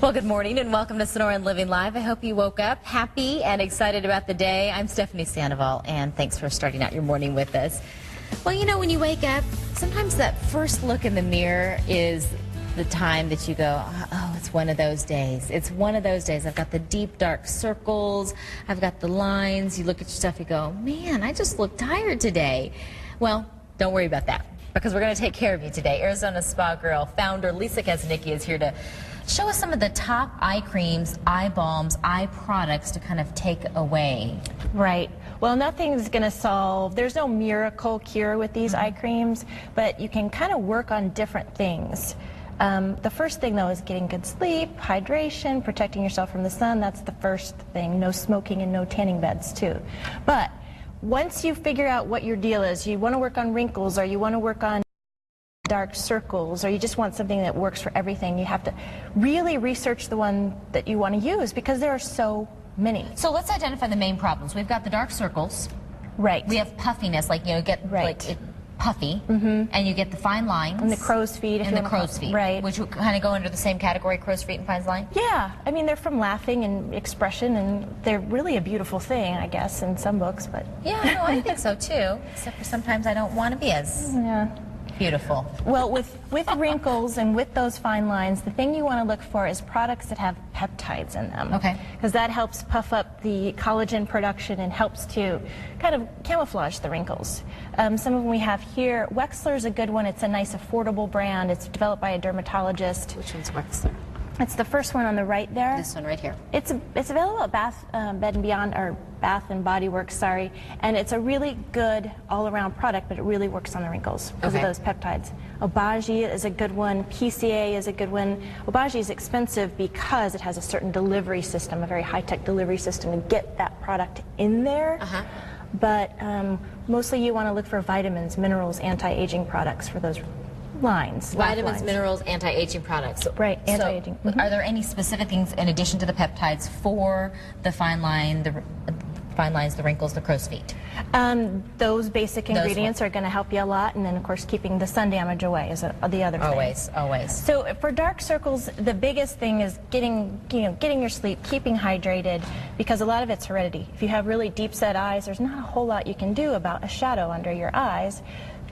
Well, good morning and welcome to Sonora and Living Live. I hope you woke up happy and excited about the day. I'm Stephanie Sandoval, and thanks for starting out your morning with us. Well, you know, when you wake up, sometimes that first look in the mirror is the time that you go, oh, it's one of those days. It's one of those days. I've got the deep, dark circles. I've got the lines. You look at your stuff, you go, man, I just look tired today. Well, don't worry about that, because we're going to take care of you today. Arizona Spa Girl founder Lisa Kesnicki is here to show us some of the top eye creams, eye balms, eye products to kind of take away. Right. Well, nothing's going to solve, there's no miracle cure with these eye creams, but you can kind of work on different things. The first thing, though, is getting good sleep, hydration, protecting yourself from the sun. That's the first thing. No smoking and no tanning beds, too. But once you figure out what your deal is, you want to work on wrinkles, or you want to work on dark circles, or you just want something that works for everything, you have to really research the one that you want to use, because there are so many. So let's identify the main problems. We've got the dark circles. Right. We have puffiness, like, you know, get like puffy, and you get the fine lines. And the crow's feet. And the crow's feet. Right. Which would kind of go under the same category, crow's feet and fine line? Yeah. I mean, they're from laughing and expression, and they're really a beautiful thing, I guess, in some books, but... Yeah, no, I think so, too. Except for sometimes I don't want to be as... Yeah. Beautiful. Well, with wrinkles and with those fine lines, the thing you want to look for is products that have peptides in them. Okay. Because that helps puff up the collagen production and helps to kind of camouflage the wrinkles. Some of them we have here. Wexler is a good one. It's a nice, affordable brand. It's developed by a dermatologist. Which one's Wexler? It's the first one on the right there. This one right here. It's available at Bed & Beyond, or Bath and Body Works, sorry. And it's a really good all-around product, but it really works on the wrinkles because of those peptides. Obagi is a good one. PCA is a good one. Obagi is expensive because it has a certain delivery system, a very high-tech delivery system, to get that product in there. But mostly you want to look for vitamins, minerals, anti-aging products for those lines. Vitamins, lines. minerals, anti-aging products. Right, anti-aging. So, are there any specific things in addition to the peptides for the fine line, the fine lines, the wrinkles, the crow's feet? Those basic ingredients are going to help you a lot, and then of course keeping the sun damage away is the other thing. Always. So for dark circles, the biggest thing is getting your sleep, keeping hydrated, because a lot of it's heredity. If you have really deep set eyes, there's not a whole lot you can do about a shadow under your eyes.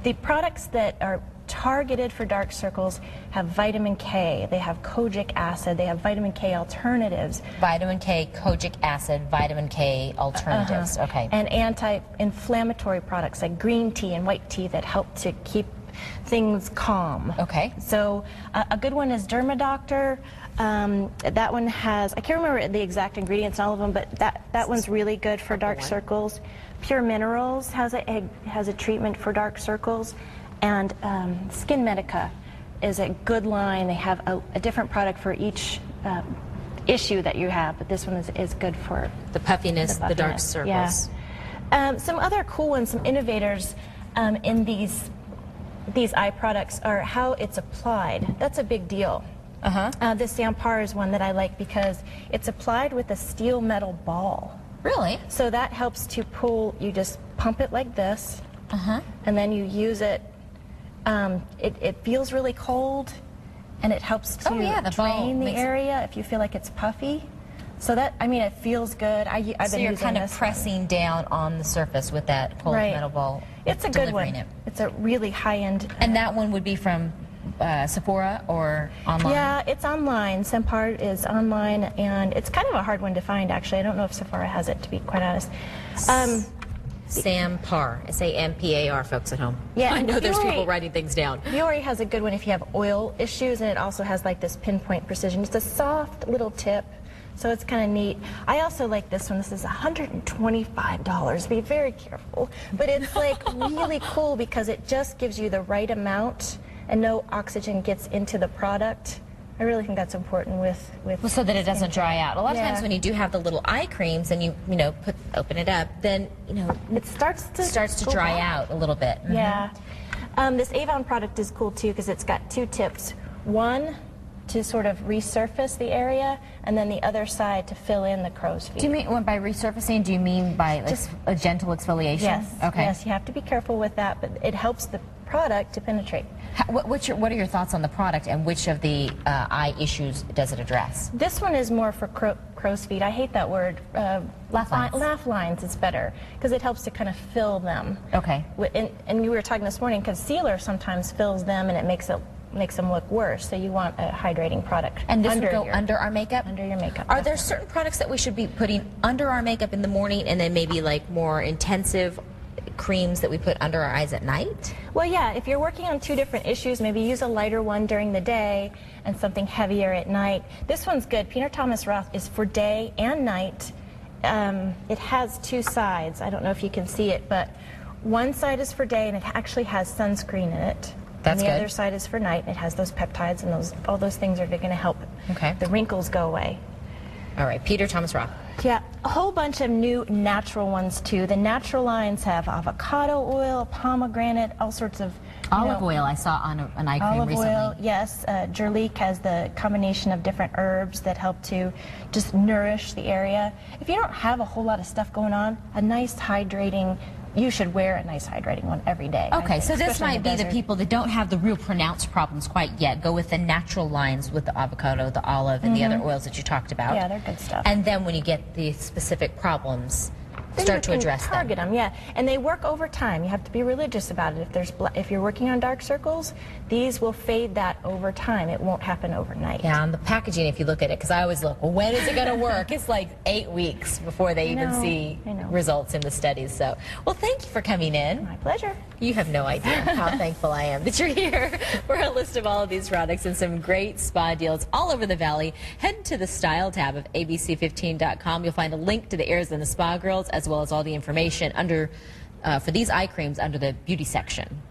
The products that are targeted for dark circles have vitamin K, they have kojic acid, they have vitamin K alternatives. Vitamin K, kojic acid, vitamin K alternatives. Okay. And anti-inflammatory products like green tea and white tea that help to keep things calm. Okay. So a good one is DermaDoctor. That one has, I can't remember the exact ingredients in all of them, but that one's really good for dark circles. Pure Minerals has a treatment for dark circles. And Skin Medica is a good line. They have a different product for each issue that you have, but this one is good for the puffiness, the dark circles. Yeah. Some other cool ones, some innovators in these eye products are how it's applied. That's a big deal. This Sampar is one that I like because it's applied with a steel metal ball. Really? So that helps to pull, you just pump it like this, and then you use it. It feels really cold, and it helps to drain the area if you feel like it's puffy. So that, I mean, it feels good. So you're kind of pressing down on the surface with that cold metal ball. It's a good one. It's a really high-end. And that one would be from Sephora or online? Yeah, it's online. Sampar is online, and it's kind of a hard one to find, actually. I don't know if Sephora has it, to be quite honest. Sampar, S-A-M-P-A-R, folks at home. Yeah, I know there's people writing things down. Vuori has a good one if you have oil issues, and it also has like this pinpoint precision. It's a soft little tip, so it's kind of neat. I also like this one. This is $125. Be very careful, but it's like really cool because it just gives you the right amount, and no oxygen gets into the product. I really think that's important with well, so that it doesn't dry out. A lot of times when you do have the little eye creams and you open it up, then it starts to dry out a little bit. Yeah. This Avon product is cool too because it's got two tips. One to sort of resurface the area, and then the other side to fill in the crow's feet. Do you mean by resurfacing? Do you mean by just a gentle exfoliation? Yes. Okay. Yes, you have to be careful with that, but it helps the product to penetrate. What are your thoughts on the product, and which of the eye issues does it address? This one is more for crow's feet. I hate that word. Laugh lines. Laugh lines is better because it helps to kind of fill them. Okay. And you were talking this morning, concealer sometimes fills them and it makes them look worse. So you want a hydrating product. And this would go under our makeup? Under your makeup. Are there certain products that we should be putting under our makeup in the morning, and then maybe like more intensive creams that we put under our eyes at night? Well, yeah, if you're working on two different issues, maybe use a lighter one during the day and something heavier at night. This one's good. Peter Thomas Roth is for day and night. It has two sides. I don't know if you can see it, but one side is for day and it actually has sunscreen in it. That's and the good. other side is for night. It has those peptides and all those things are going to help the wrinkles go away. All right, Peter Thomas Roth. Yeah, a whole bunch of new natural ones too. The natural lines have avocado oil, pomegranate, all sorts of Olive oil I saw on an eye cream recently. Olive oil, yes. Jurlique has the combination of different herbs that help to just nourish the area. If you don't have a whole lot of stuff going on, a nice hydrating, you should wear a nice hydrating one every day. Okay, so this especially in might be the desert. people that don't have the real pronounced problems quite yet. Go with the natural lines with the avocado, the olive, and the other oils that you talked about. Yeah, they're good stuff. And then when you get the specific problems, Then start to you can address them. target them, yeah. And they work over time. You have to be religious about it. If you're working on dark circles, these will fade that over time. It won't happen overnight. Yeah, on the packaging, if you look at it, because I always look, well, when is it going to work? It's like 8 weeks before they even see I know. results in the studies. So, well, thank you for coming in. My pleasure. You have no idea how thankful I am that you're here for a list of all of these products and some great spa deals all over the valley. Head to the Style tab of abc15.com. You'll find a link to the Arizona Spa Girls as well as all the information under for these eye creams under the beauty section.